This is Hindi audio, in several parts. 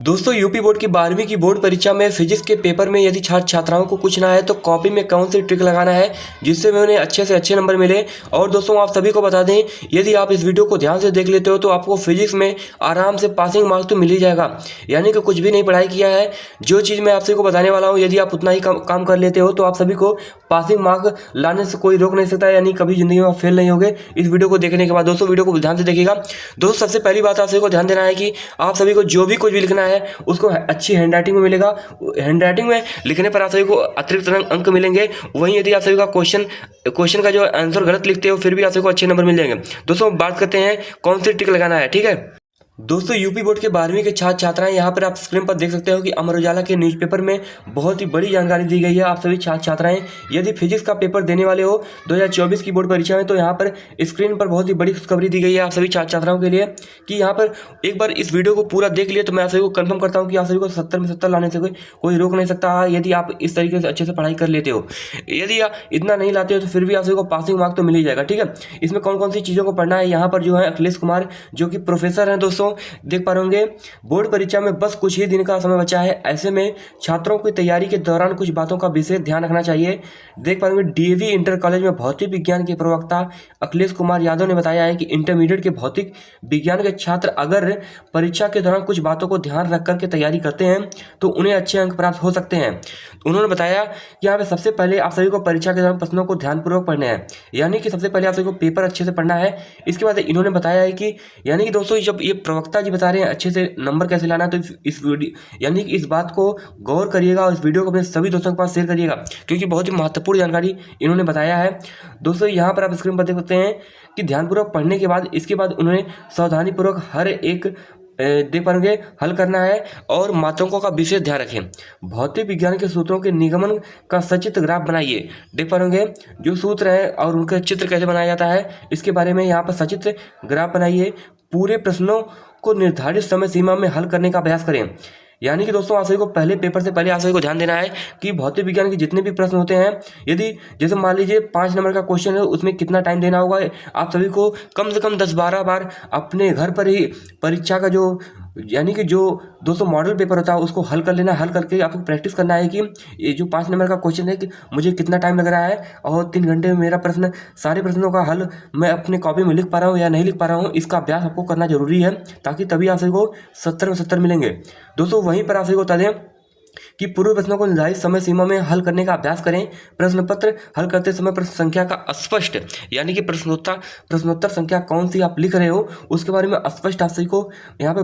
दोस्तों यूपी बोर्ड की 12वीं की बोर्ड परीक्षा में फिजिक्स के पेपर में यदि छात्र छात्राओं को पूछना है तो कॉपी में कौन सी ट्रिक लगाना है जिससे में उन्हें अच्छे से अच्छे नंबर मिले। और दोस्तों आप सभी को बता दें, यदि आप इस वीडियो को ध्यान से देख लेते हो तो आपको फिजिक्स में आराम से पासिंग मार्क्स तो मिल ही जाएगा। यानी कि कुछ भी नहीं पढ़ाई किया है, जो चीज़ मैं आप सभी को बताने वाला हूँ यदि आप उतना ही काम कर लेते हो तो आप सभी को पासिंग मार्क लाने से कोई रोक नहीं सकता, यानी कभी जिंदगी में आप फेल नहीं होगे इस वीडियो को देखने के बाद। दोस्तों वीडियो को ध्यान से देखिएगा। दोस्तों सबसे पहली बात आप सभी को ध्यान देना है कि आप सभी को जो भी कुछ भी लिखना है उसको अच्छी हैंडराइटिंग में मिलेगा। हैंडराइटिंग में लिखने पर आप सभी को अतिरिक्त अंक मिलेंगे। वहीं यदि आप सभी का क्वेश्चन का जो आंसर गलत लिखते हो फिर भी आप सभी को अच्छे नंबर मिल जाएंगे। दोस्तों बात करते हैं कौन सी ट्रिक लगाना है, ठीक है। दोस्तों यूपी बोर्ड के 12वीं के छात्र छात्राएं यहाँ पर आप स्क्रीन पर देख सकते हो कि अमर उजाला के न्यूज़पेपर में बहुत ही बड़ी जानकारी दी गई है। आप सभी छात्र छात्राएं यदि फिजिक्स का पेपर देने वाले हो 2024 की बोर्ड परीक्षा में तो यहाँ पर स्क्रीन पर बहुत ही बड़ी खुशखबरी दी गई है आप सभी छात्र छात्राओं के लिए कि यहाँ पर एक बार इस वीडियो को पूरा देख लिए तो मैं आप सभी को कन्फर्म करता हूँ कि आप सभी को 70 में 70 लाने से कोई रोक नहीं सकता यदि आप इस तरीके से अच्छे से पढ़ाई कर लेते हो। यदि आप इतना नहीं लाते हो तो फिर भी आप सभी को पासिंग मार्क तो मिल ही जाएगा, ठीक है। इसमें कौन कौन सी चीज़ों को पढ़ना है, यहाँ पर जो है अखिलेश कुमार जो कि प्रोफेसर हैं दोस्तों, देख पा रहे होंगे बोर्ड परीक्षा में बस कुछ ही दिन का समय बचा है। ऐसे में छात्रों की तैयारी के दौरान कुछ बातों का विशेष ध्यान रखना चाहिए। देख पा रहे होंगे डीएवी इंटर कॉलेज में भौतिक विज्ञान के प्रवक्ता अखिलेश कुमार यादव ने बताया है कि इंटरमीडिएट के भौतिक विज्ञान के छात्र अगर परीक्षा के दौरान कुछ बातों को ध्यान रख करके तैयारी करते हैं तो उन्हें अच्छे अंक प्राप्त हो सकते हैं। उन्होंने बताया कि यहाँ पे सबसे पहले आप सभी को परीक्षा के दौरान प्रश्नों को ध्यानपूर्वक पढ़ना है, यानी कि सबसे पहले आप सभी को पेपर अच्छे से पढ़ना है। इसके बाद इन्होंने बताया है कि यानी कि दोस्तों जब ये प्रवक्ता जी बता रहे हैं अच्छे से नंबर कैसे लाना है तो इस वीडियो यानी कि इस बात को गौर करिएगा और इस वीडियो को अपने सभी दोस्तों के पास शेयर करिएगा क्योंकि बहुत ही महत्वपूर्ण जानकारी इन्होंने बताया है। दोस्तों यहाँ पर आप स्क्रीन पर देख सकते हैं कि ध्यानपूर्वक पढ़ने के बाद इसके बाद उन्होंने सावधानीपूर्वक हर एक देख पाएंगे हल करना है और मात्रकों का विशेष ध्यान रखें। भौतिक विज्ञान के सूत्रों के निगमन का सचित्र ग्राफ बनाइए। देख पाएंगे जो सूत्र हैं और उनका चित्र कैसे बनाया जाता है इसके बारे में यहाँ पर सचित्र ग्राफ बनाइए। पूरे प्रश्नों को निर्धारित समय सीमा में हल करने का प्रयास करें। यानी कि दोस्तों आप सभी को पहले पेपर से पहले आप सभी को ध्यान देना है कि भौतिक विज्ञान के जितने भी प्रश्न होते हैं, यदि जैसे मान लीजिए 5 नंबर का क्वेश्चन है उसमें कितना टाइम देना होगा, आप सभी को कम से कम 10-12 बार अपने घर पर ही परीक्षा का जो यानी कि जो दोस्तों मॉडल पेपर होता है उसको हल कर लेना। हल करके आपको प्रैक्टिस करना है कि ये जो 5 नंबर का क्वेश्चन है कि मुझे कितना टाइम लग रहा है और 3 घंटे में मेरा प्रश्न सारे प्रश्नों का हल मैं अपने कॉपी में लिख पा रहा हूँ या नहीं लिख पा रहा हूँ, इसका अभ्यास आपको करना जरूरी है ताकि तभी आप सभी को 70 में 70 मिलेंगे। दोस्तों वहीं पर आप सभी को बता दें कि पूर्व प्रश्नों को निर्धारित समय सीमा में हल करने का अभ्यास करें। प्रश्न पत्र हल करते समय प्रश्न संख्या का स्पष्ट यानी कि प्रश्नोत्तर संख्या कौन सी आप लिख रहे हो उसके बारे में स्पष्ट आप सभी को यहाँ पे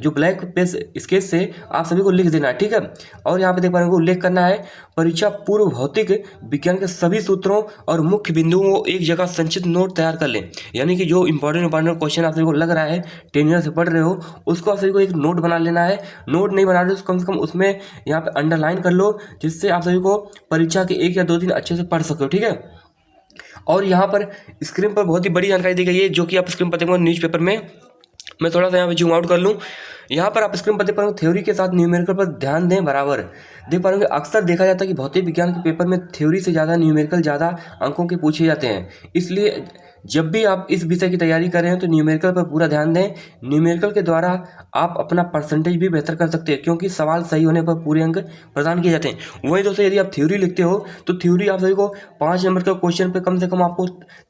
ब्लैक पेज स्केच से आप सभी को लिख देना है, ठीक है। और यहाँ पे देख पा रहे हैं उल्लेख करना है परीक्षा पूर्व भौतिक विज्ञान के सभी सूत्रों और मुख्य बिंदुओं को एक जगह संक्षिप्त नोट तैयार कर लें। यानी कि जो इंपॉर्टेंट क्वेश्चन आप सभी को लग रहा है 10 ईयर से पढ़ रहे हो उसको आप सभी को एक नोट बना लेना है। नोट नहीं बना रहे तो कम से कम उसमें यहाँ पे अंडरलाइन कर लो जिससे आप सभी को परीक्षा के 1 या 2 दिन अच्छे से पढ़ सको, ठीक है। और यहाँ पर स्क्रीन पर बहुत ही बड़ी जानकारी दी गई है जो कि आप स्क्रीन पर देखो न्यूज़पेपर में। मैं थोड़ा सा यहाँ पे जूम आउट कर लूँ। यहाँ पर आप स्क्रीन पर देख पाएंगे थ्योरी के साथ न्यूमेरिकल पर ध्यान दें बराबर। देख पाएंगे अक्सर देखा जाता है कि भौतिक विज्ञान के पेपर में थ्योरी से ज़्यादा न्यूमेरिकल ज़्यादा अंकों के पूछे जाते हैं, इसलिए जब भी आप इस विषय की तैयारी कर रहे हैं तो न्यूमेरिकल पर पूरा ध्यान दें। न्यूमेरिकल के द्वारा आप अपना परसेंटेज भी बेहतर कर सकते हैं क्योंकि सवाल सही होने पर पूरे अंक प्रदान किए जाते हैं। वहीं दोस्तों यदि आप थ्योरी लिखते हो तो थ्योरी आप सभी को 5 नंबर के क्वेश्चन पे कम से कम आपको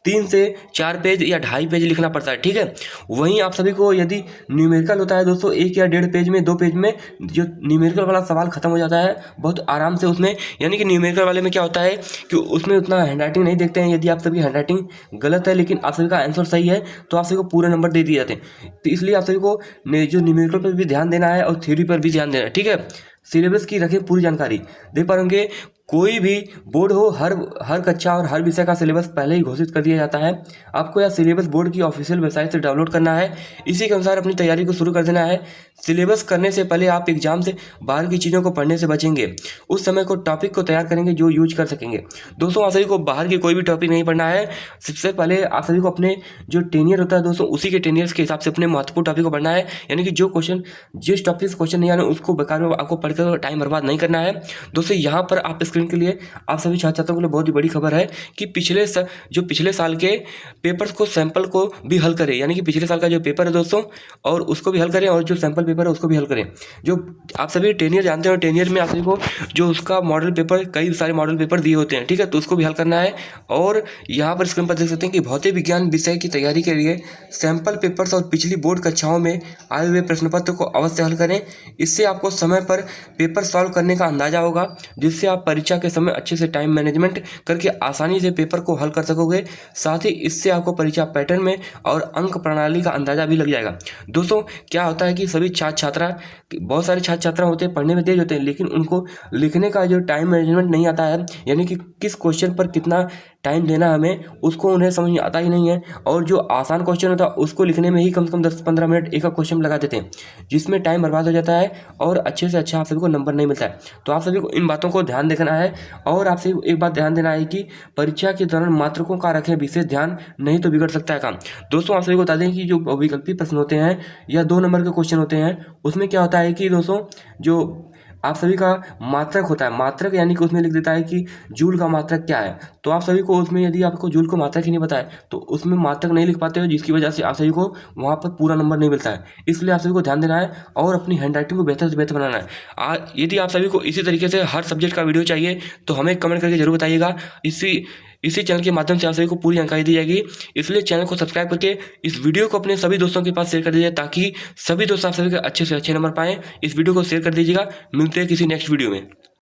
3 से 4 पेज या 2.5 पेज लिखना पड़ता है, ठीक है। वहीं आप सभी को यदि न्यूमेरिकल होता है दोस्तों 1 या 1.5 पेज में 2 पेज में जो न्यूमेरिकल वाला सवाल खत्म हो जाता है बहुत आराम से उसमें। यानी कि न्यूमेरिकल वाले में क्या होता है कि उसमें उतना हैंडराइटिंग नहीं देखते हैं। यदि आप सभी हैंडराइटिंग गलत है लेकिन आप सभी का आंसर सही है तो आप सभी को पूरे नंबर दे दिए जाते हैं। तो इसलिए आप सभी को जो न्यूमेरिकल पर भी ध्यान देना है और थ्योरी पर भी ध्यान देना है, ठीक है। सिलेबस की रखें पूरी जानकारी। देख पा रहे कोई भी बोर्ड हो हर कक्षा और हर विषय का सिलेबस पहले ही घोषित कर दिया जाता है। आपको यह सिलेबस बोर्ड की ऑफिशियल वेबसाइट से डाउनलोड करना है, इसी के अनुसार अपनी तैयारी को शुरू कर देना है। सिलेबस करने से पहले आप एग्जाम से बाहर की चीज़ों को पढ़ने से बचेंगे, उस समय को टॉपिक को तैयार करेंगे जो यूज कर सकेंगे। दोस्तों आप सभी को बाहर की कोई भी टॉपिक नहीं पढ़ना है। सबसे पहले आप सभी को अपने जो 10 ईयर होता है दोस्तों उसी के 10 ईयर्स के हिसाब से अपने महत्वपूर्ण टॉपिक को पढ़ना है। यानी कि जो क्वेश्चन जिस टॉपिक से क्वेश्चन नहीं आना उसको बेकार में आपको पढ़कर टाइम बर्बाद नहीं करना है। दोस्तों यहाँ पर आप स्क्रीन स्टूडेंट के लिए, आप सभी छात्र छात्राओं के लिए बहुत ही बड़ी खबर है कि जो पिछले साल के पेपर्स को, सैंपल को भी हल करें, यानी कि पिछले साल का जो पेपर है दोस्तों और उसको भी हल करें और जो सैंपल पेपर है उसको भी हल करें। जो आप सभी 10 ईयर जानते हो, 10 ईयर में आप सभी को जो उसका मॉडल पेपर, कई सारे मॉडल पेपर दिए होते हैं, ठीक है, तो उसको भी हल करना है। और यहाँ पर स्क्रीन पर देख सकते हैं कि भौतिक विज्ञान विषय की तैयारी के लिए सैंपल पेपर्स और पिछली बोर्ड कक्षाओं में आए हुए प्रश्न पत्र को अवश्य हल करें। इससे आपको समय पर पेपर सॉल्व करने का अंदाजा होगा, जिससे आप परीक्षा के समय अच्छे से टाइम मैनेजमेंट करके आसानी से पेपर को हल कर सकोगे। साथ ही इससे आपको परीक्षा पैटर्न में और अंक प्रणाली का अंदाजा भी लग जाएगा। दोस्तों क्या होता है कि सभी छात्र छात्रा, बहुत सारे छात्र छात्रा होते हैं, पढ़ने में तेज होते हैं, लेकिन उनको लिखने का जो टाइम मैनेजमेंट नहीं आता है, यानी कि किस क्वेश्चन पर कितना टाइम देना है हमें, उसको उन्हें समझ में आता ही नहीं है। और जो आसान क्वेश्चन होता है उसको लिखने में ही कम से कम 10-15 मिनट एक क्वेश्चन लगा देते हैं, जिसमें टाइम बर्बाद हो जाता है और अच्छे से अच्छा आप सभी को नंबर नहीं मिलता है। तो आप सभी को इन बातों को ध्यान रखना है। और आपसे एक बात ध्यान देना है कि परीक्षा के दौरान मात्रकों का रखें विशेष ध्यान, नहीं तो बिगड़ सकता है काम। दोस्तों आप सभी को बता दें कि जो विकल्पी प्रश्न होते हैं या 2 नंबर के क्वेश्चन होते हैं, उसमें क्या होता है कि दोस्तों जो आप सभी का मात्रक होता है, मात्रक यानी कि उसमें लिख देता है कि जूल का मात्रक क्या है। तो आप सभी को उसमें, यदि आपको जूल को मात्रक ही नहीं पता है तो उसमें मात्रक नहीं लिख पाते हो, जिसकी वजह से आप सभी को वहाँ पर पूरा नंबर नहीं मिलता है। इसलिए आप सभी को ध्यान देना है और अपनी हैंडराइटिंग को बेहतर से बेहतर बनाना है। यदि आप सभी को इसी तरीके से हर सब्जेक्ट का वीडियो चाहिए तो हमें कमेंट करके जरूर बताइएगा। इसी चैनल के माध्यम से आप सभी को पूरी जानकारी दी जाएगी। इसलिए चैनल को सब्सक्राइब करके इस वीडियो को अपने सभी दोस्तों के पास शेयर कर दीजिए, ताकि सभी दोस्त आप सभी के अच्छे से अच्छे नंबर पाएं। इस वीडियो को शेयर कर दीजिएगा। मिलते हैं किसी नेक्स्ट वीडियो में।